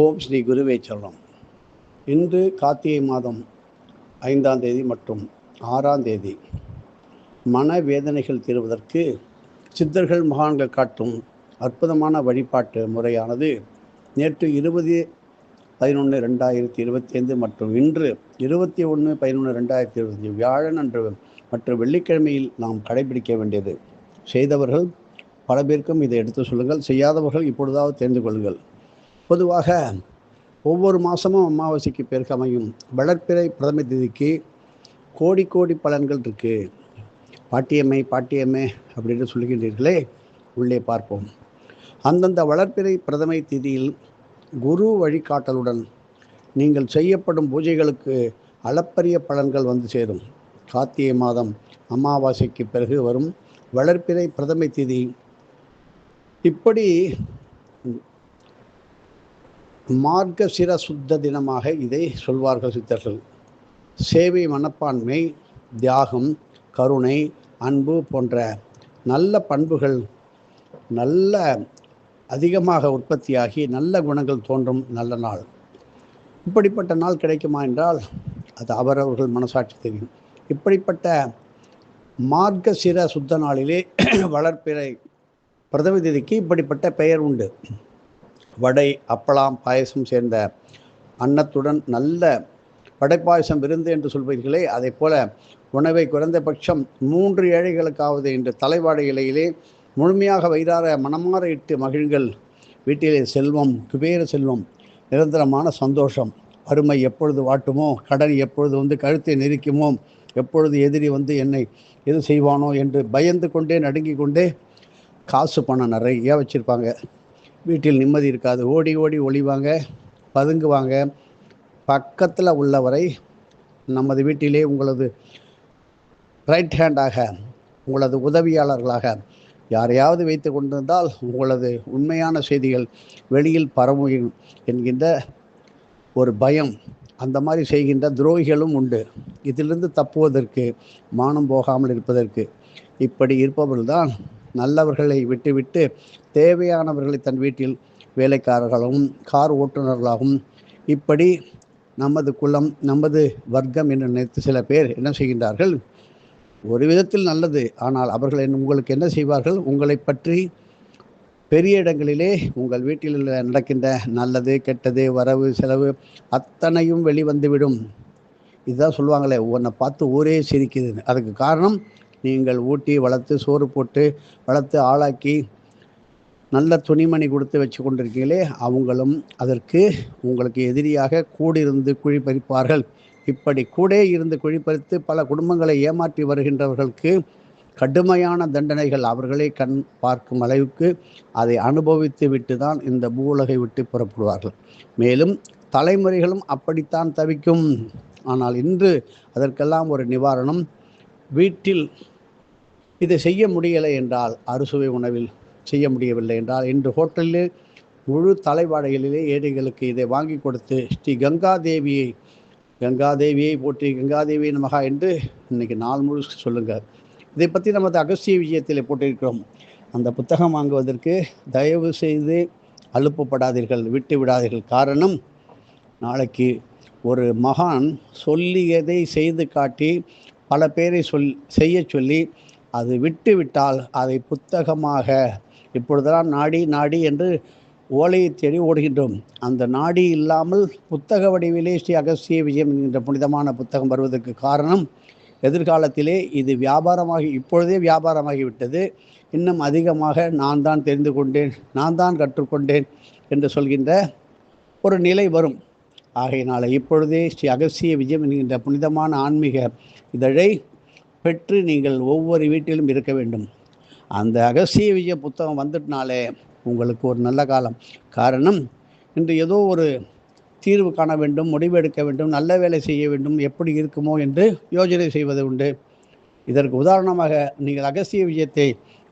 ஓம் ஸ்ரீ குருவே சரணம். இன்று கார்த்திகை மாதம் 5ஆம் தேதி மற்றும் 6ஆம் தேதி மனவேதனைகள் தீர்வதற்கு சித்தர்கள் மகான்கள் காட்டும் அற்புதமான வழிபாட்டு முறையானது நேற்று 20/11/2025 மற்றும் இன்று 21/11/2025 வியாழன் அன்று மற்றும் வெள்ளிக்கிழமையில் நாம் கடைபிடிக்க வேண்டியது. செய்தவர்கள் பல பேருக்கும் இதை எடுத்து சொல்லுங்கள், செய்யாதவர்கள் இப்பொழுதாவது தெரிந்து கொள்ளுங்கள். பொதுவாக ஒவ்வொரு மாதமும் அமாவாசைக்கு பிறகு அமையும் வளர்ப்பிறை பிரதம திதிக்கு கோடி கோடி பலன்கள் இருக்குது. பாட்டியம்மை அப்படின்னு சொல்லுகின்றீர்களே, உள்ளே பார்ப்போம். அந்தந்த வளர்ப்பிறை பிரதமை திதியில் குரு வழிகாட்டலுடன் நீங்கள் செய்யப்படும் பூஜைகளுக்கு அளப்பரிய பலன்கள் வந்து சேரும். கார்த்திகை மாதம் அமாவாசைக்கு பிறகு வரும் வளர்ப்பிறை பிரதமை திதி இப்படி மார்கசிர சுத்த தினமாக இதை சொல்வார்கள் சித்தர்கள். சேவை மனப்பான்மை, தியாகம், கருணை, அன்பு போன்ற நல்ல பண்புகள் அதிகமாக உற்பத்தியாகி நல்ல குணங்கள் தோன்றும் நல்ல நாள். இப்படிப்பட்ட நாள் கிடைக்குமா என்றால் அது அவரவர்கள் மனசாட்சி தெரியும். இப்படிப்பட்ட மார்கசிர சுத்த நாளிலே வளர்ப்பிறை பிரதம திதிக்கு இப்படிப்பட்ட பெயர் உண்டு. வடை, அப்பளம், பாயசம் சேர்ந்த அன்னத்துடன் நல்ல வடைப்பாயசம் விருந்து என்று சொல்வீர்களே, அதை போல உணவை குறைந்தபட்சம் 3 ஏழைகளுக்காவது இன்று தலைவாடை இலையிலே முழுமையாக வயிறார மனமாற இட்டு மகிழ்கள். வீட்டிலே செல்வம், குபேர செல்வம், நிரந்தரமான சந்தோஷம். வறுமை எப்பொழுது வாட்டுமோ, கடன் எப்பொழுது கழுத்தை நெரிக்குமோ, எப்பொழுது எதிரி என்னை எது செய்வானோ என்று பயந்து கொண்டே நடுங்கி கொண்டே காசு பணம் நிறைய வச்சுருப்பாங்க. வீட்டில் நிம்மதி இருக்காது. ஓடி ஓடி ஒளிவாங்க, பதுங்குவாங்க. பக்கத்தில் உள்ளவரை நமது வீட்டிலே உங்களது ரைட் ஹேண்டாக, உங்களது உதவியாளர்களாக யாரையாவது வைத்து கொண்டிருந்தால் உங்களது உண்மையான செய்திகள் வெளியில் பரவும் என்கின்ற ஒரு பயம். அந்த மாதிரி செய்கின்ற துரோகிகளும் உண்டு. இதிலிருந்து தப்புவதற்கு, மானம் போகாமல் இருப்பதற்கு, இப்படி இருப்பவர்கள்தான் நல்லவர்களை விட்டுவிட்டு தேவையானவர்களை தன் வீட்டில் வேலைக்காரர்களாகவும் கார் ஓட்டுநர்களாகவும் இப்படி நமது குலம், நமது வர்க்கம் என்று நினைத்து சில பேர் என்ன செய்கின்றார்கள்? ஒரு விதத்தில் நல்லது. ஆனால் அவர்கள் உங்களுக்கு என்ன செய்வார்கள்? உங்களை பற்றி பெரிய இடங்களிலே உங்கள் வீட்டில் நடக்கின்ற நல்லது கெட்டது, வரவு செலவு அத்தனையும் வெளிவந்துவிடும். இதுதான் சொல்லுவாங்களே, உன்னை பார்த்து ஊரே சிரிக்குதுன்னு. அதுக்கு காரணம் நீங்கள் ஊட்டி வளர்த்து, சோறு போட்டு வளர்த்து ஆளாக்கி நல்ல துணிமணி கொடுத்து வச்சு கொண்டிருக்கீங்களே, அவங்களும் அதற்கு உங்களுக்கு எதிரியாக கூடியிருந்து குழி பறிப்பார்கள். இப்படி கூட இருந்து குழி பறித்து பல குடும்பங்களை ஏமாற்றி வருகின்றவர்களுக்கு கடுமையான தண்டனைகள் அவர்களே கண் பார்க்கும் அளவுக்கு அதை அனுபவித்து விட்டு தான் இந்த பூவுலகை விட்டு புறப்படுவார்கள். மேலும் தலைமுறைகளும் அப்படித்தான் தவிக்கும். ஆனால் இன்று அதற்கெல்லாம் ஒரு நிவாரணம். வீட்டில் இதை செய்ய முடியலை என்றால், அறுசுவை உணவில் செய்ய முடியவில்லை என்றால், இன்று ஹோட்டலில் முழு தலைவாடைகளிலே ஏழைகளுக்கு இதை வாங்கி கொடுத்து ஸ்ரீ கங்காதேவியை போற்றி கங்காதேவியை நமகா என்று இன்னைக்கு நாள் முழுக்க சொல்லுங்கள். இதை பற்றி நமது அகஸ்திய விஜயத்தில் போட்டிருக்கிறோம். அந்த புத்தகம் வாங்குவதற்கு தயவு செய்து அலுப்புப்படாதீர்கள், விட்டு விடாதீர்கள். காரணம், நாளைக்கு ஒரு மகான் சொல்லியதை செய்து காட்டி பல பேரை செய்ய சொல்லி அது விட்டு விட்டால் அதை புத்தகமாக இப்பொழுதெல்லாம் நாடி என்று ஓலையை தேடி ஓடுகின்றோம். அந்த நாடி இல்லாமல் புத்தக வடிவிலே ஸ்ரீ அகஸ்திய விஜயம் என்கின்ற புனிதமான புத்தகம் வருவதற்கு காரணம், எதிர்காலத்திலே இது இப்பொழுதே வியாபாரமாகிவிட்டது. இன்னும் அதிகமாக நான் தான் தெரிந்து கொண்டேன், நான் தான் கற்றுக்கொண்டேன் என்று சொல்கின்ற ஒரு நிலை வரும். ஆகையினால இப்பொழுதே ஸ்ரீ அகஸ்திய விஜயம் என்கின்ற புனிதமான ஆன்மீக இதழை பெற்று நீங்கள் ஒவ்வொரு வீட்டிலும் இருக்க வேண்டும். அந்த அகஸ்திய விஜய புத்தகம் வந்துட்டனாலே உங்களுக்கு ஒரு நல்ல காலம். காரணம், இன்று ஏதோ ஒரு தீர்வு காண வேண்டும், முடிவு எடுக்க வேண்டும், நல்ல வேலை செய்ய வேண்டும், எப்படி இருக்குமோ என்று யோசனை செய்வது உண்டு. இதற்கு உதாரணமாக நீங்கள் அகஸ்திய விஜயத்தை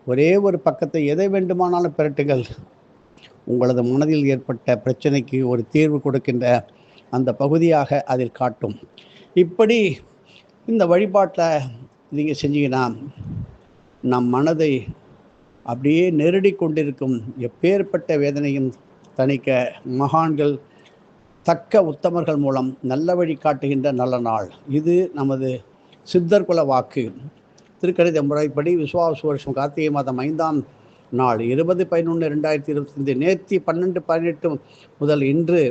ஒரே ஒரு பக்கத்தை எதை வேண்டுமானாலும் பிரட்டுங்கள். உங்களது மனதில் ஏற்பட்ட பிரச்சனைக்கு ஒரு தீர்வு கொடுக்கின்ற அந்த பகுதியாக அதில் காட்டும். இப்படி இந்த வழிபாட்டில் நீங்கள் செஞ்சீங்கன்னா நம் மனதை அப்படியே நெருடி கொண்டிருக்கும் எப்பேற்பட்ட வேதனையும் தணிக்க மகான்கள் தக்க உத்தமர்கள் மூலம் நல்ல வழி காட்டுகின்ற நல்ல நாள். இது நமது சித்தர் குல வாக்கு. திருக்கணித முறைப்படி விசுவாச வருஷம் கார்த்திகை மாதம் 5ஆம் நாள் 20/11/2025 நேர்த்தி 12/18 முதல் இன்று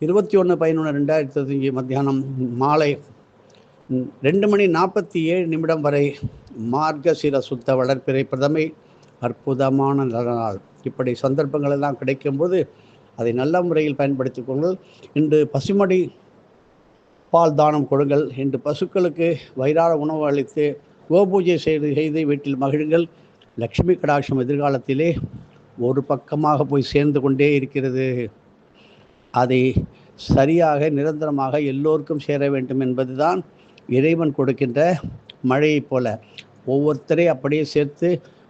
21/11/2025 மத்தியானம் மாலை 2:47 வரை மார்கசிர சுத்த வளர்ப்பிறை பிரதமை அற்புதமான நல்ல நாள். இப்படி சந்தர்ப்பங்கள் எல்லாம் கிடைக்கும்போது அதை நல்ல முறையில் பயன்படுத்திக் கொள்ளுங்கள். இன்று பசுமடி பால் தானம் கொடுங்கள். இன்று பசுக்களுக்கு வயிறார உணவு அளித்து கோபூஜை செய்து வீட்டில் மகிழுங்கள். லக்ஷ்மி கடாட்சம் எதிர்காலத்திலே ஒரு பக்கமாக போய் சேர்ந்து கொண்டே இருக்கிறது. அதை சரியாக நிரந்தரமாக எல்லோருக்கும் சேர வேண்டும் என்பதுதான் இறைவன் கொடுக்கின்ற மழையைப் போல ஒவ்வொருத்தரை அப்படியே சேர்த்து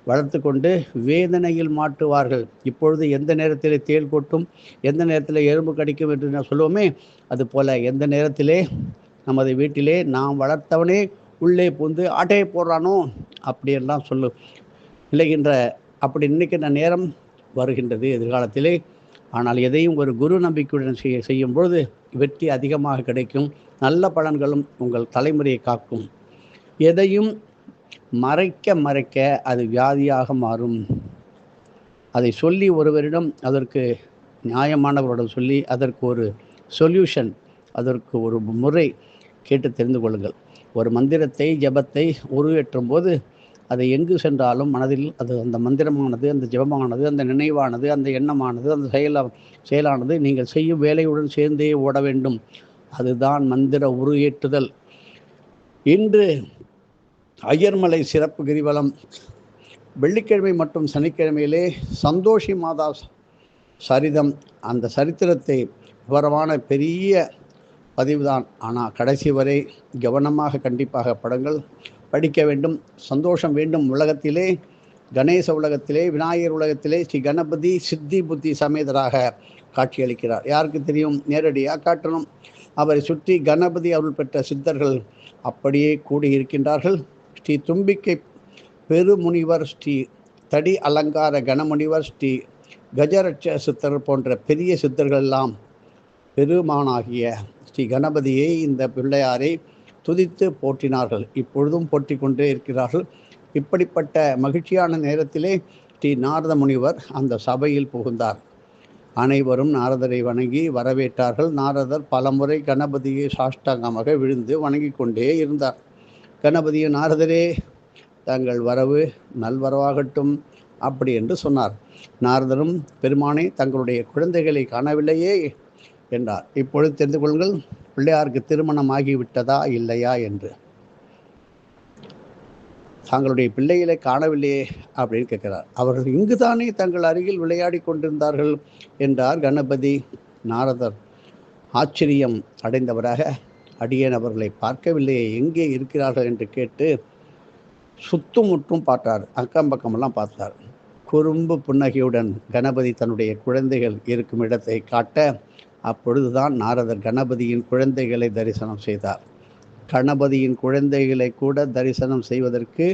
வளர்த்து கொண்டு வேதனையில் மாட்டுவார்கள். இப்பொழுது எந்த நேரத்திலே தேள் கொட்டும், எந்த நேரத்தில் எறும்பு கடிக்கும் என்று நான் சொல்லுவோமே, அதுபோல எந்த நேரத்திலே நமது வீட்டிலே நாம் வளர்த்தவனே உள்ளே புந்து ஆட்டையை போடுறானோ அப்படியெல்லாம் விளைகின்ற அப்படி நினைக்கின்ற நேரம் வருகின்றது எதிர்காலத்திலே. ஆனால் எதையும் ஒரு குரு நம்பிக்கையுடன் செய்யும் பொழுது வெற்றி அதிகமாக கிடைக்கும். நல்ல பலன்களும் உங்கள் தலைமுறையை காக்கும். எதையும் மறைக்க அது வியாதியாக மாறும். அதை சொல்லி ஒருவரிடம் அதற்கு நியாயமானவரிடம் சொல்லி அதற்கு ஒரு சொல்யூஷன், அதற்கு ஒரு முறை கேட்டு தெரிந்து கொள்ளுங்கள். ஒரு மந்திரத்தை ஜபத்தை உருவேற்றும் போது அதை எங்கு சென்றாலும் மனதில் அது அந்த மந்திரமானது, அந்த ஜபமானது, அந்த நினைவானது, அந்த எண்ணமானது, அந்த செயலானது நீங்கள் செய்யும் வேலையுடன் சேர்ந்தே ஓட வேண்டும். அதுதான் மந்திர உருவேற்றுதல். இன்று ஐயர்மலை சிறப்பு கிரிவலம் வெள்ளிக்கிழமை மற்றும் சனிக்கிழமையிலே சந்தோஷி மாதா சரிதம், அந்த சரித்திரத்தை விவரமான பெரிய பதிவுதான். ஆனால் கடைசி வரை கவனமாக கண்டிப்பாக படங்கள் படிக்க வேண்டும். சந்தோஷம் வேண்டும். உலகத்திலே கணேச உலகத்திலே, விநாயகர் உலகத்திலே ஸ்ரீ கணபதி சித்தி புத்தி சமேதராக காட்சியளிக்கிறார். யாருக்கு தெரியும்? நேரடியாக காட்டணும். அவரை சுற்றி கணபதி அருள் பெற்ற சித்தர்கள் அப்படியே கூடியிருக்கின்றார்கள். ஸ்ரீ தும்பிக்கை பெருமுனிவர், ஸ்ரீ தடி அலங்கார கணமுனிவர், ஸ்ரீ கஜரட்ச சித்தர் போன்ற பெரிய சித்தர்கள் எல்லாம் பெருமானாகிய ஸ்ரீ கணபதியை, இந்த பிள்ளையாரை துதித்து போற்றினார்கள். இப்பொழுதும் போற்றி கொண்டே இருக்கிறார்கள். இப்படிப்பட்ட மகிழ்ச்சியான நேரத்திலே ஸ்ரீ நாரத முனிவர் அந்த சபையில் புகுந்தார். அனைவரும் நாரதரை வணங்கி வரவேற்றார்கள். நாரதர் பலமுறை கணபதியை சாஷ்டாங்கமாக விழுந்து வணங்கி கொண்டே இருந்தார். கணபதியும் நாரதரே தங்கள் வரவு நல்வரவாகட்டும் அப்படி என்று சொன்னார். நாரதரும் பெருமானே தங்களுடைய குழந்தைகளை காணவில்லையே என்றார். இப்பொழுது தெரிந்து கொள்ளுங்கள், பிள்ளையாருக்கு திருமணம் ஆகிவிட்டதா இல்லையா என்று. தங்களுடைய பிள்ளைகளை காணவில்லையே அப்படின்னு கேட்கிறார். அவர்கள் இங்குதானே தங்கள் அருகில் விளையாடி கொண்டிருந்தார்கள் என்றார் கணபதி. நாரதர் ஆச்சரியம் அடைந்தவராக, அடியேன் அவர்களை பார்க்கவில்லையே, எங்கே இருக்கிறார்கள் என்று கேட்டு சுத்துமுற்றும் பார்த்தார். அக்கம் பக்கமெல்லாம் பார்த்தார். குறும்பு புன்னகையுடன் கணபதி தன்னுடைய குழந்தைகள் இருக்கும் இடத்தை காட்ட, அப்பொழுதுதான் நாரதர் கணபதியின் குழந்தைகளை தரிசனம் செய்தார். கணபதியின் குழந்தைகளை கூட தரிசனம் செய்வதற்கு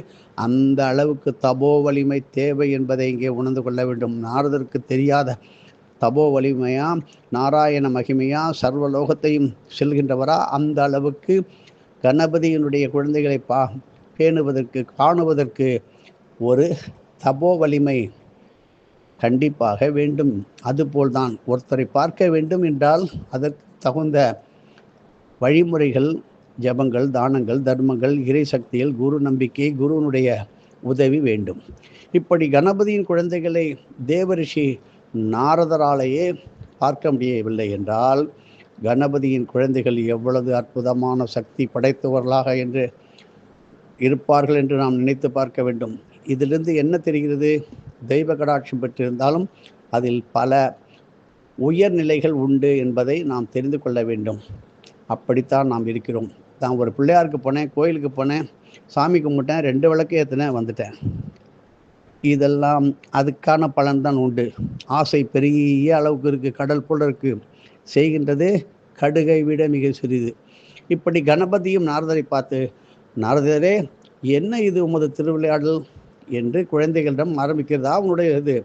அந்த அளவுக்கு தபோ வலிமை தேவை என்பதை இங்கே உணர்ந்து கொள்ள வேண்டும். நாரதருக்கு தெரியாத தபோ வலிமையா, நாராயண மகிமையா, சர்வலோகத்தையும் செல்கின்றவரா? அந்த அளவுக்கு கணபதியினுடைய குழந்தைகளை பேணுவதற்கு காணுவதற்கு ஒரு தபோ வலிமை கண்டிப்பாக வேண்டும். அதுபோல்தான் ஒருத்தரை பார்க்க வேண்டும் என்றால் அதற்கு தகுந்த வழிமுறைகள், ஜபங்கள், தானங்கள், தர்மங்கள், இறை சக்திகள், குரு நம்பிக்கை, குருவினுடைய உதவி வேண்டும். இப்படி கணபதியின் குழந்தைகளை தேவரிஷி நாரதராலேயே பார்க்க முடியவில்லை என்றால் கணபதியின் குழந்தைகள் எவ்வளவு அற்புதமான சக்தி படைத்தவர்களாக என்று இருப்பார்கள் என்று நாம் நினைத்து பார்க்க வேண்டும். இதிலிருந்து என்ன தெரிகிறது? தெய்வ கடாட்சம் பெற்றிருந்தாலும் அதில் பல உயர்நிலைகள் உண்டு என்பதை நாம் தெரிந்து கொள்ள வேண்டும். அப்படித்தான் நாம் இருக்கிறோம். நான் ஒரு பிள்ளையாருக்கு போனேன், கோயிலுக்கு போனேன், சாமி கும்பிட்டேன், 2 விளக்கு ஏற்றினேன், வந்துட்டேன். இதெல்லாம் அதுக்கான பலன்தான் உண்டு. ஆசை பெரிய அளவுக்கு இருக்குது, கடல் போல இருக்குது. செய்கின்றது கடுகை விட மிக சிறிது. இப்படி கணபதியும் நாரதரை பார்த்து, நாரதரே என்ன இது உமது திருவிளையாடல் என்று குழந்தைகளிடம் ஆரம்பிக்கிறதா? உன்னுடைய இது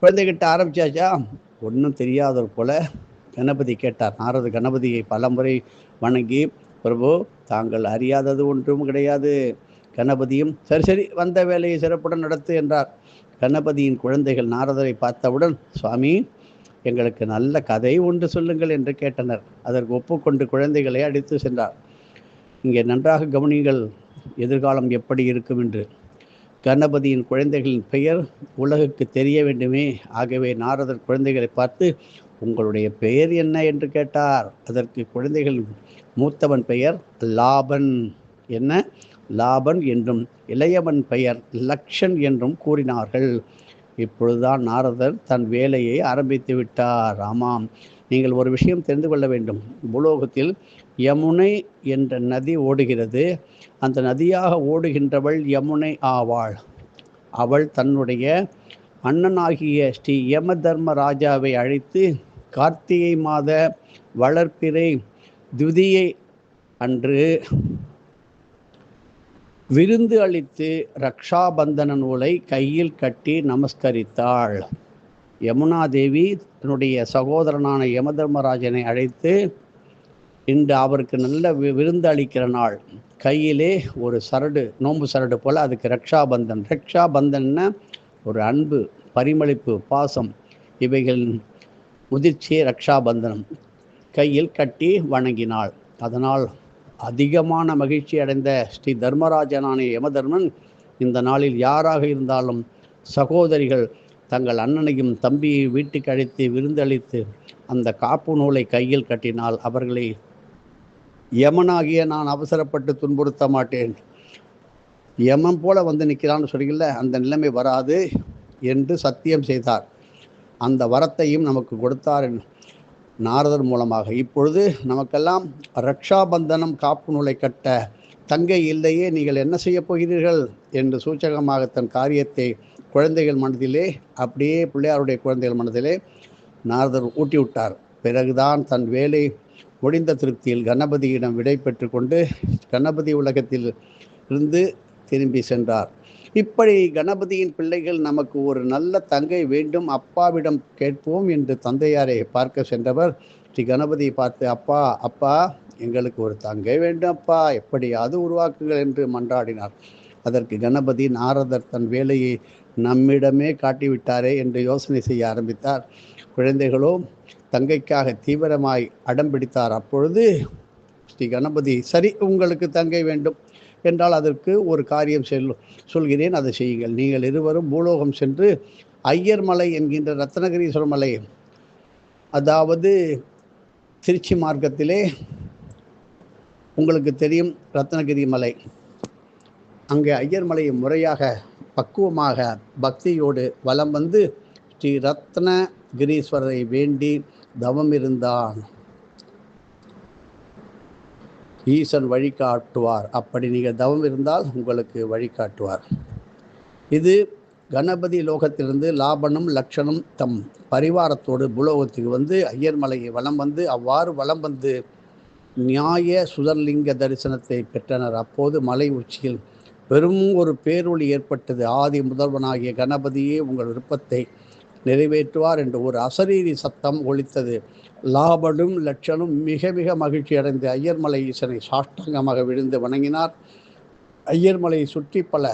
குழந்தைகிட்ட ஆரம்பிச்சாச்சா? ஒன்றும் தெரியாதவர் போல கணபதி கேட்டார். நாரத கணபதியை பலமுறை வணங்கி, பிரபு தாங்கள் அறியாதது ஒன்றும் கிடையாது. கணபதியும் சரி சரி வந்த வேலையை சிறப்புடன் நடத்து என்றார். கணபதியின் குழந்தைகள் நாரதரை பார்த்தவுடன், சுவாமி எங்களுக்கு நல்ல கதை ஒன்று சொல்லுங்கள் என்று கேட்டனர். அதற்கு ஒப்புக்கொண்டு குழந்தைகளை அடித்து சென்றார். இங்கே நன்றாக கவனியுங்கள், எதிர்காலம் எப்படி இருக்கும் என்று. கணபதியின் குழந்தைகளின் பெயர் உலகுக்கு தெரிய வேண்டுமே. ஆகவே நாரதர் குழந்தைகளை பார்த்து, உங்களுடைய பெயர் என்ன என்று கேட்டார். அதற்கு குழந்தைகள் மூத்தவன் பெயர் லாபன், என்ன லாபன் என்றும் இளையவன் பெயர் லக்ஷன் என்றும் கூறினார்கள். இப்பொழுதுதான் நாரதர் தன் வேலையை ஆரம்பித்து விட்டார். ஆமாம், நீங்கள் ஒரு விஷயம் தெரிந்து கொள்ள வேண்டும். பூலோகத்தில் யமுனை என்ற நதி ஓடுகிறது. அந்த நதியாக ஓடுகின்றவள் யமுனை ஆவாள். அவள் தன்னுடைய அண்ணனாகிய ஸ்ரீ யம தர்ம ராஜாவை அழைத்து கார்த்திகை மாத வளர்ப்பிறை துதியை அன்று விருந்து அளித்து ரக்ஷாபந்தன நூலை கையில் கட்டி நமஸ்கரித்தாள். யமுனா தேவி தன்னுடைய சகோதரனான யமதர்மராஜனை அழைத்து இன்று அவருக்கு நல்ல விருந்து அளிக்கிற நாள். கையிலே ஒரு சரடு, நோம்பு சரடு போல், அதுக்கு ரக்ஷாபந்தன். ரக்ஷாபந்தன்னா ஒரு அன்பு, பரிமளிப்பு, பாசம், இவைகள் முதிர்ச்சி ரக்ஷாபந்தனம். கையில் கட்டி வணங்கினாள். அதனால் அதிகமான மகிழ்ச்சி அடைந்த ஸ்ரீ தர்மராஜனான யமதர்மன் இந்த நாளில் யாராக இருந்தாலும் சகோதரிகள் தங்கள் அண்ணனையும் தம்பியை வீட்டுக்கு அழைத்து விருந்தளித்து அந்த காப்பு நூலை கையில் கட்டினால் அவர்களை யமனாகிய நான் அவசரப்பட்டு துன்புறுத்த மாட்டேன், யமன் போல வந்து நிற்கிறான்னு சொல்லிக்கல, அந்த நிலைமை வராது என்று சத்தியம் செய்தார். அந்த வரத்தையும் நமக்கு கொடுத்தார் நாரதர் மூலமாக. இப்பொழுது நமக்கெல்லாம் ரக்ஷாபந்தனம் காப்பு நூலை கட்ட தங்கை இல்லையே, நீங்கள் என்ன செய்ய போகிறீர்கள் என்று சூச்சகமாக தன் காரியத்தை குழந்தைகள் மனதிலே, அப்படியே பிள்ளையாருடைய குழந்தைகள் மனதிலே நாரதர் ஊட்டி விட்டார். பிறகுதான் தன் வேலை முடிந்த திருப்தியில் கணபதியிடம் விடை பெற்று கொண்டு கணபதி உலகத்தில் இருந்து திரும்பி சென்றார். இப்படி கணபதியின் பிள்ளைகள் நமக்கு ஒரு நல்ல தங்கை வேண்டும், அப்பாவிடம் கேட்போம் என்று தந்தையாரை பார்க்க சென்றவர் ஸ்ரீ கணபதியை பார்த்து, அப்பா அப்பா எங்களுக்கு ஒரு தங்கை வேண்டும் அப்பா, எப்படியாவது உருவாக்குங்கள் என்று மன்றாடினார். அதற்கு கணபதி, நாரதர் தன் வேலையை நம்மிடமே காட்டிவிட்டாரே என்று யோசனை செய்ய ஆரம்பித்தார். குழந்தைகளோ தங்கைக்காக தீவிரமாய் அடம் பிடித்தார். அப்பொழுது ஸ்ரீ கணபதி, சரி உங்களுக்கு தங்கை வேண்டும் என்றால் அதற்கு ஒரு காரியம் சொல்கிறேன், அதை செய்யுங்கள். நீங்கள் இருவரும் பூலோகம் சென்று ஐயர் மலை என்கின்ற ரத்னகிரீஸ்வர மலை, அதாவது திருச்சி மார்க்கத்திலே உங்களுக்கு தெரியும் ரத்னகிரி மலை, அங்கே ஐயர் மலையை முறையாக பக்குவமாக பக்தியோடு வலம் வந்து ஸ்ரீ ரத்னகிரீஸ்வரரை வேண்டி தவம் இருந்தான். ஈசன் வழிகாட்டுவார். அப்படி நீங்கள் தவம் இருந்தால் உங்களுக்கு வழிகாட்டுவார். இது கணபதி லோகத்திலிருந்து லாபனும் லக்ஷனும் தம் பரிவாரத்தோடு பூலோகத்துக்கு வந்து ஐயர் மலையை வலம் வந்து, அவ்வாறு வலம் வந்து நியாய சுதர்லிங்க தரிசனத்தை பெற்றனர். அப்போது மலை உச்சியில் பெரும் ஒரு பேரொளி ஏற்பட்டது. ஆதி முதல்வனாகிய கணபதியே உங்கள் விருப்பத்தை நிறைவேற்றுவார் என்று ஒரு அசரீரி சத்தம் ஒலித்தது. லாபனும் லட்சனும் மிக மிக மகிழ்ச்சி அடைந்து ஐயர்மலை ஈசனை சாஷ்டாங்கமாக விழுந்து வணங்கினார். ஐயர்மலையை சுற்றி பல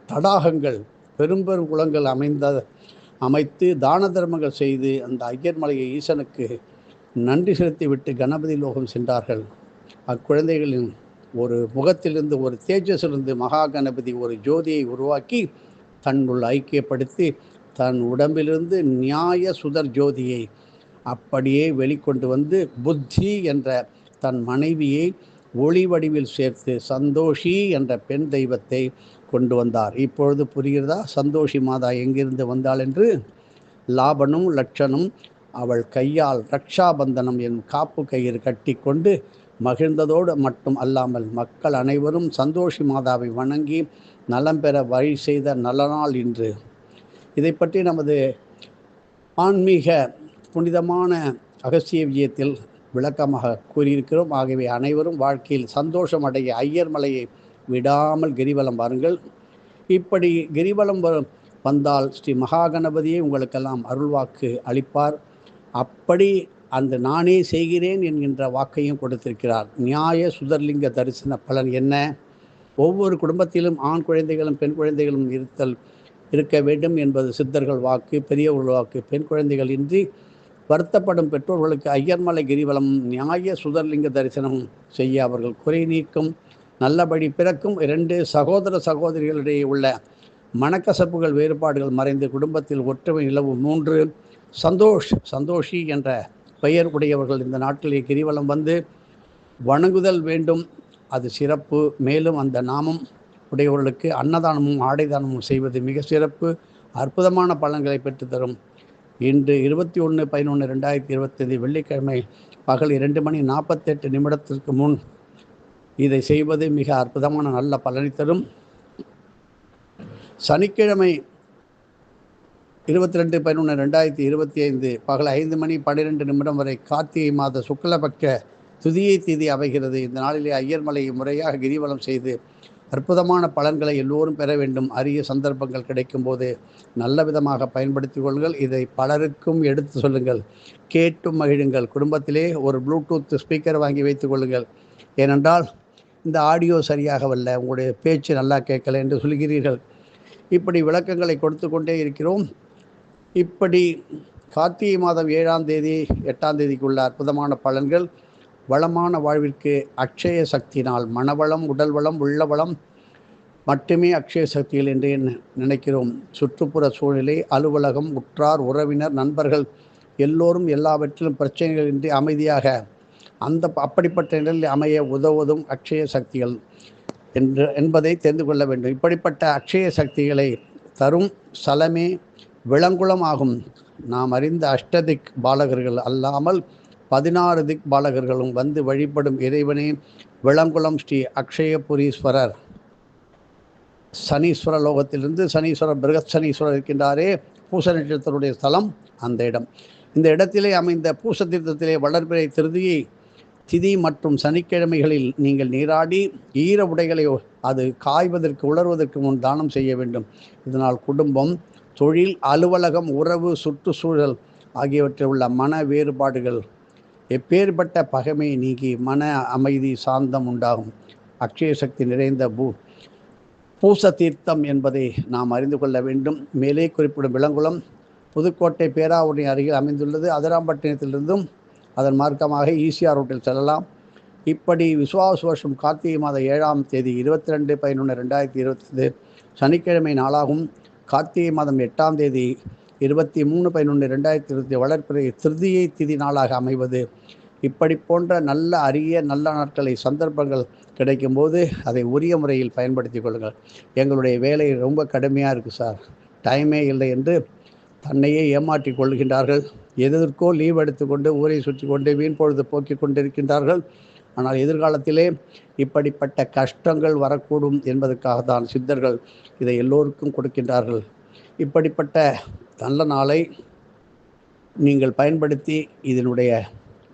தடாகங்கள், பெரும் குளங்கள் அமைத்து தான தர்மங்கள் செய்து அந்த ஐயர்மலையை ஈசனுக்கு நன்றி செலுத்திவிட்டு கணபதி லோகம் சென்றார்கள். அக்குழந்தைகளின் ஒரு முகத்திலிருந்து, ஒரு தேஜஸிலிருந்து மகா கணபதி ஒரு ஜோதியை உருவாக்கி தன்னுள் ஐக்கியப்படுத்தி தன் உடம்பிலிருந்து நியாய சுதர் ஜோதியை அப்படியே வெளிக்கொண்டு வந்து புத்தி என்ற தன் மனைவியை ஒளி வடிவில் சேர்த்து சந்தோஷி என்ற பெண் தெய்வத்தை கொண்டு வந்தார். இப்பொழுது புரிகிறதா சந்தோஷி மாதா எங்கிருந்து வந்தாள் என்று? லாபனும் லட்சனும் அவள் கையால் ரக்ஷாபந்தனம் எனும் காப்பு கயிறு கட்டி கொண்டு மகிழ்ந்ததோடு மட்டும் அல்லாமல் மக்கள் அனைவரும் சந்தோஷி மாதாவை வணங்கி நலம் பெற வழி செய்த நல்ல நாள் இன்று. இதை பற்றி நமது ஆன்மீக புனிதமான அகஸ்திய விஜயத்தில் விளக்கமாக கூறியிருக்கிறோம். ஆகவே அனைவரும் வாழ்க்கையில் சந்தோஷம் அடைய ஐயர் மலையை விடாமல் கிரிவலம் வாருங்கள். இப்படி கிரிவலம் வந்தால் ஸ்ரீ மகா கணபதியை உங்களுக்கெல்லாம் அருள்வாக்கு அளிப்பார். அப்படி அந்த நானே செய்கிறேன் என்கின்ற வாக்கையும் கொடுத்திருக்கிறார். நியாய சுதர்லிங்க தரிசன பலன் என்ன? ஒவ்வொரு குடும்பத்திலும் ஆண் குழந்தைகளும் பெண் குழந்தைகளும் இருக்க வேண்டும் என்பது சித்தர்கள் வாக்கு, பெரியவர்கள் வாக்கு. பெண் குழந்தைகள் இன்றி வருத்தப்படும் பெற்றோர்களுக்கு ஐயர்மலை கிரிவலம் நியாய சுதர்லிங்க தரிசனம் செய்ய அவர்கள் குறை நீக்கும் நல்லபடி பிறக்கும். 2 சகோதர சகோதரிகளிடையே உள்ள மனக்கசப்புகள் வேறுபாடுகள் மறைந்து குடும்பத்தில் ஒற்றுமை நிலவும். 3 சந்தோஷி என்ற பெயர் உடையவர்கள் இந்த நாட்டிலே கிரிவலம் வந்து வணங்குதல் வேண்டும், அது சிறப்பு. மேலும் அந்த நாமம் உடையவர்களுக்கு அன்னதானமும் ஆடைதானமும் செய்வது மிக சிறப்பு, அற்புதமான பலன்களை பெற்றுத்தரும். இன்று 21/11/2025 வெள்ளிக்கிழமை பகல் 2:48 முன் இதை செய்வது மிக அற்புதமான நல்ல பலனை தரும். சனிக்கிழமை 22/11/2025 பகல் 5:12 வரை கார்த்திகை மாத சுக்லபட்ச துதியை திதி அமைகிறது. இந்த நாளிலே ஐயர்மலையை முறையாக கிரிவலம் செய்து அற்புதமான பலன்களை எல்லோரும் பெற வேண்டும். அரிய சந்தர்ப்பங்கள் கிடைக்கும் போது நல்ல விதமாக பயன்படுத்திக் கொள்ளுங்கள். இதை பலருக்கும் எடுத்து சொல்லுங்கள், கேட்டும் மகிழுங்கள். குடும்பத்திலே ஒரு ப்ளூடூத் ஸ்பீக்கர் வாங்கி வைத்துக் கொள்ளுங்கள். ஏனென்றால் இந்த ஆடியோ சரியாக வரல, உங்களுடைய பேச்சு நல்லா கேட்கல என்று சொல்கிறீர்கள். இப்படி விளக்கங்களை கொடுத்து கொண்டே இருக்கிறோம். இப்படி கார்த்திகை மாதம் 7ஆம் தேதி 8ஆம் தேதிக்குள்ள அற்புதமான பலன்கள். வளமான வாழ்விற்கு அக்ஷய சக்தினால் மனவளம், உடல் வளம், உள்ள வளம் மட்டுமே அக்ஷய சக்திகள் என்று நினைக்கிறோம். சுற்றுப்புற சூழ்நிலை, அலுவலகம், உற்றார் உறவினர், நண்பர்கள் எல்லோரும் எல்லாவற்றிலும் பிரச்சனைகள் இன்றி அமைதியாக அப்படிப்பட்ட நிலையில் அமைய உதவுவதும் அக்ஷய சக்திகள் என்பதை தெரிந்து கொள்ள வேண்டும். இப்படிப்பட்ட அக்ஷய சக்திகளை தரும் ஸ்தலமே விளங்குளம் ஆகும். நாம் அறிந்த அஷ்டதிக் பாலகர்கள் அல்லாமல் 16 திக் பாலகர்களும் வந்து வழிபடும் இறைவனே விளங்குளம் ஸ்ரீ அக்ஷயபுரீஸ்வரர். சனீஸ்வர லோகத்திலிருந்து சனீஸ்வரர், பிருகத் சனீஸ்வரர் இருக்கின்றாரே, பூச நட்சத்திரத்துடைய ஸ்தலம் அந்த இடம். இந்த இடத்திலே அமைந்த பூச தீர்த்தத்திலே வளர்பிறை திருதியை திதி மற்றும் சனிக்கிழமைகளில் நீங்கள் நீராடி ஈர உடைகளை அது காய்வதற்கு உலர்வதற்கு முன் தானம் செய்ய வேண்டும். இதனால் குடும்பம், தொழில், அலுவலகம், உறவு, சுற்றுச்சூழல் ஆகியவற்றில் உள்ள மன வேறுபாடுகள், எப்பேற்பட்ட பகைமை நீங்கி மன அமைதி, சாந்தம் உண்டாகும். அக்ஷய சக்தி நிறைந்த பூச தீர்த்தம் என்பதை நாம் அறிந்து கொள்ள வேண்டும். மேலே குறிப்பிடும் விளங்குளம் புதுக்கோட்டை பேராவூரணி அருகில் அமைந்துள்ளது. அதிராம்பட்டினத்திலிருந்தும் அதன் மார்க்கமாக ஈசிஆர் ரோட்டில் செல்லலாம். இப்படி விசுவாச வருஷம் கார்த்திகை மாதம் 7ஆம் தேதி 22/11/2025 சனிக்கிழமை நாளாகும். கார்த்திகை மாதம் 8ஆம் தேதி 23/11/2025 வளர்ப்பிறை திருதியை திதி நாளாக அமைவது. இப்படி போன்ற நல்ல அரிய நல்ல நாட்களை சந்தர்ப்பங்கள் கிடைக்கும் போது அதை உரிய முறையில் பயன்படுத்தி கொள்ளுங்கள். எங்களுடைய வேலை ரொம்ப கடுமையாக இருக்குது சார், டைமே இல்லை என்று தன்னையே ஏமாற்றி கொள்கின்றார்கள். எதற்கோ லீவ் எடுத்துக்கொண்டு ஊரை சுற்றி கொண்டு வீண் பொழுது போக்கிக் கொண்டிருக்கின்றார்கள். ஆனால் எதிர்காலத்திலே இப்படிப்பட்ட கஷ்டங்கள் வரக்கூடும் என்பதற்காகத்தான் சித்தர்கள் இதை எல்லோருக்கும் கொடுக்கின்றார்கள். இப்படிப்பட்ட நல்ல நாளை நீங்கள் பயன்படுத்தி இதனுடைய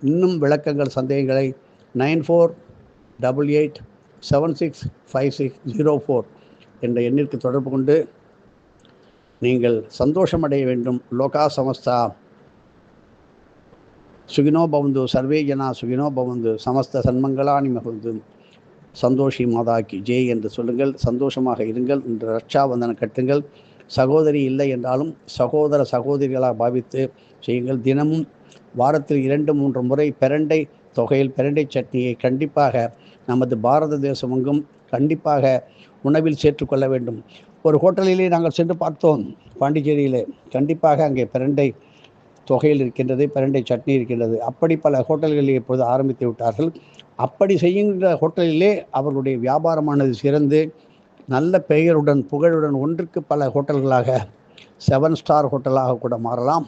இன்னும் விளக்கங்கள், சந்தேகங்களை 9488765604 என்ற எண்ணிற்கு தொடர்பு கொண்டு நீங்கள் சந்தோஷமடைய வேண்டும். லோகா சமஸ்தா சுகினோ பவந்து, சர்வே ஜனா சுகினோ பவந்து, சமஸ்த சன்மங்களானி மகந்து, சந்தோஷி மாதாக்கி ஜெய் என்று சொல்லுங்கள். சந்தோஷமாக இருங்கள். இன்று ரட்சாபந்தனம் கட்டுங்கள். சகோதரி இல்லை என்றாலும் சகோதர சகோதரிகளாக பாவித்து செய்யுங்கள். தினமும் வாரத்தில் 2-3 முறை பிரண்டை தொகையில் பிரண்டை சட்னியை கண்டிப்பாக நமது பாரத தேசம் எங்கும் கண்டிப்பாக உணவில் சேர்த்துக்கொள்ள வேண்டும். ஒரு ஹோட்டலிலே நாங்கள் சென்று பார்த்தோம், பாண்டிச்சேரியிலே. கண்டிப்பாக அங்கே பிரண்டை தொகையில் இருக்கின்றது, பிரண்டை சட்னி இருக்கின்றது. அப்படி பல ஹோட்டல்களில் இப்பொழுது ஆரம்பித்து விட்டார்கள். அப்படி செய்கின்ற ஹோட்டலிலே அவர்களுடைய வியாபாரமானது சிறந்து நல்ல பெயருடன் புகழுடன் ஒன்றுக்கு பல ஹோட்டல்களாக 7 ஸ்டார் ஹோட்டலாக கூட மாறலாம்.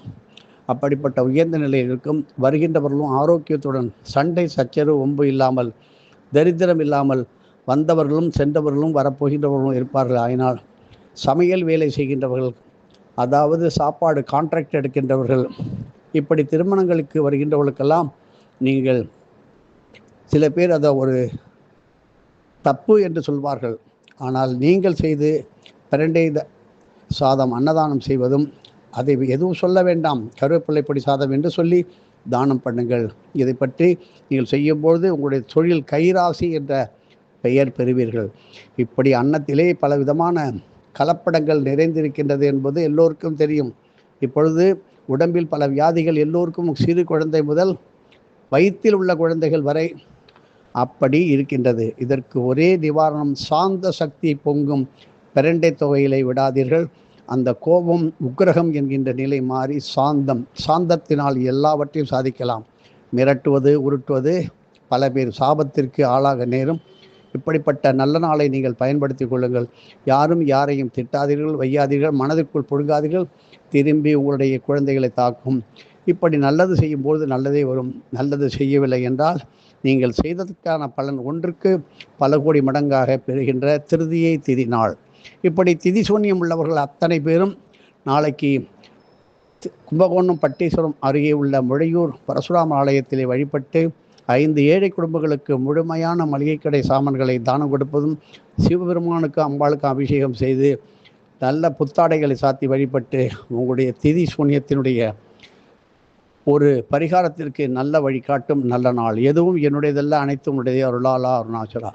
அப்படிப்பட்ட உயர்ந்த நிலையில் இருக்கும். வருகின்றவர்களும் ஆரோக்கியத்துடன், சண்டை சச்சரவு ஒம்பு இல்லாமல், தரித்திரம் இல்லாமல் வந்தவர்களும் சென்றவர்களும் வரப்போகின்றவர்களும் இருப்பார்கள். ஆயினால் சமையல் வேலை செய்கின்றவர்கள், அதாவது சாப்பாடு கான்ட்ராக்ட் எடுக்கின்றவர்கள், இப்படி திருமணங்களுக்கு வருகின்றவர்களுக்கெல்லாம் நீங்கள் சில பேர் அதை ஒரு தப்பு என்று சொல்வார்கள். ஆனால் நீங்கள் செய்து பிரண்டை சாதம் அன்னதானம் செய்வதும், அதை எதுவும் சொல்ல வேண்டாம், கருவேப்பிள்ளை பொடி சாதம் என்று சொல்லி தானம் பண்ணுங்கள். இதை பற்றி நீங்கள் செய்யும்பொழுது உங்களுடைய தொழில் கைராசி என்ற பெயர் பெறுவீர்கள். இப்படி அன்னத்திலே பல விதமான கலப்படங்கள் நிறைந்திருக்கின்றது என்பது எல்லோருக்கும் தெரியும். இப்பொழுது உடம்பில் பல வியாதிகள் எல்லோருக்கும், சிறு குழந்தை முதல் வயிற்றில் உள்ள குழந்தைகள் வரை அப்படி இருக்கின்றது. இதற்கு ஒரே நிவாரணம், சாந்த சக்தி பொங்கும் பிரண்டை தொகையிலை விடாதீர்கள். அந்த கோபம் உக்கிரகம் என்கின்ற நிலை மாறி சாந்தத்தினால் எல்லாவற்றையும் சாதிக்கலாம். மிரட்டுவது, உருட்டுவது பல பேர் சாபத்திற்கு ஆளாக நேரும். இப்படிப்பட்ட நல்ல நாளை நீங்கள் பயன்படுத்தி கொள்ளுங்கள். யாரும் யாரையும் திட்டாதீர்கள், வையாதீர்கள், மனதிற்குள் புழுங்காதீர்கள். திரும்பி உங்களுடைய குழந்தைகளை தாக்கும். இப்படி நல்லது செய்யும்போது நல்லதே வரும். நல்லது செய்யவில்லை என்றால் நீங்கள் செய்ததற்கான பலன் ஒன்றுக்கு பல கோடி மடங்காக பெறுகின்ற திருதியை திதி நாள். இப்படி திதி சூன்யம் உள்ளவர்கள் அத்தனை பேரும் நாளைக்கு கும்பகோணம் பட்டீஸ்வரம் அருகே உள்ள முழையூர் பரசுராம ஆலயத்திலே வழிபட்டு 5 ஏழை குடும்பங்களுக்கு முழுமையான மளிகை கடை சாமான்களை தானம் கொடுப்பதும், சிவபெருமானுக்கு அம்பாளுக்கு அபிஷேகம் செய்து நல்ல புத்தாடைகளை சாத்தி வழிபட்டு உங்களுடைய திதி சூன்யத்தினுடைய ஒரு பரிகாரத்திற்கு நல்ல வழிகாட்டும் நல்ல நாள். எதுவும் என்னுடையதல்ல, அனைத்தும் உடைய அருளாலா அருணாச்சலா.